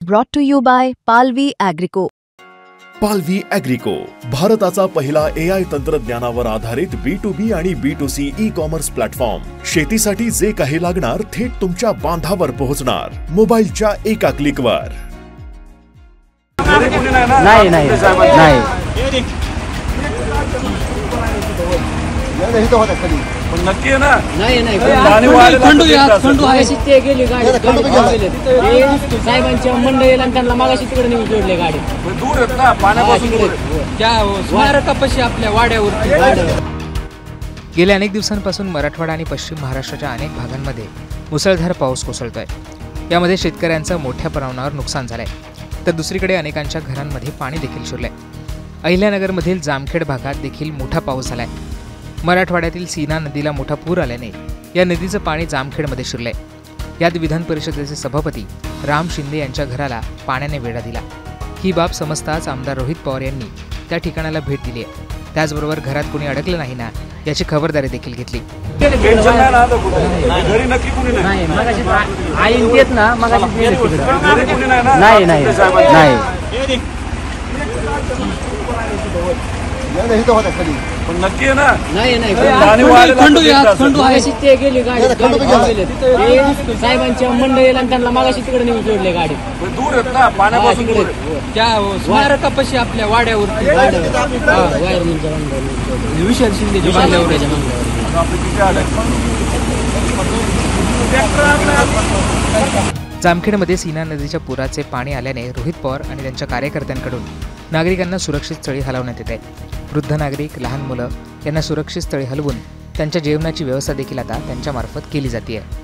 Brought to you by Palvi Agrico. पालवी ॲग्रिको, भारताचा पहिला AI तंत्रज्ञानावर आधारित B2B आणि B2C ई-कॉमर्स प्लॅटफॉर्म. शेतीसाठी जे काही लागणार थेट तुमच्या बांधावर पोहोचणार, मोबाईलच्या एका क्लिकवर. नाही नाही नाही नक्की आहे ना. नाही नाही खंडू मागाशी ते गेली गाडी साहेबांच्या मंडळीला आणि त्यांना मागाशी तिकडे नेऊन जोडले गाडी. दूर आहेत ना, पाण्यापासून दूर आहेत. त्या स्मारकापाशी आपल्या वाड्यावर. गेल्या अनेक दिवसांपासून मराठवाडा आणि पश्चिम महाराष्ट्राच्या अनेक भागांमध्ये मुसळधार पाऊस कोसळतोय. यामध्ये शेतकऱ्यांचं मोठ्या प्रमाणावर नुकसान झालंय, तर दुसरीकडे अनेकांच्या घरांमध्ये पाणी देखील शिरलंय. अहिल्यानगरमधील जामखेड भागात देखील मोठा पाऊस झालाय. मराठवाड्यातील सीना नदीला मोठा पूर आल्याने या नदीचं पाणी जामखेडमध्ये शिरलंय. यात विधान परिषदेचे सभापती राम शिंदे यांच्या घराला पाण्याने वेढा दिला. ही बाब समजताच आमदार रोहित पवार यांनी त्या ठिकाणाला भेट दिली आहे. त्याचबरोबर घरात कोणी अडकलं नाही ना याची खबरदारी देखील घेतली. घरी नक्की कुणी नाही. आई देत ना मग घरी कुणी नाही ना. नाही नाही नाही पण नक्की आहे ना. नाही नाही खंडू मागाशी ते गेली गाडी साहेबांच्या मंडळीला आणि त्यांना मागाशी तिकडे नेऊन जोडले गाडी. दूर आहेत ना, पाण्यापासून दूर आहेत. त्या स्मारकापाशी आपल्या वाड्यावरती विशाल शिंदे जामखेडमध्ये सीना नदीच्या पुराचे पाणी आल्याने रोहित पवार आणि त्यांच्या कार्यकर्त्यांकडून नागरिकांना सुरक्षित स्थळी हलवण्यात येत आहे. वृद्ध नागरिक, लहान मुलं यांना सुरक्षित स्थळी हलवून त्यांच्या जेवणाची व्यवस्था देखील आता त्यांच्यामार्फत केली जाते आहे.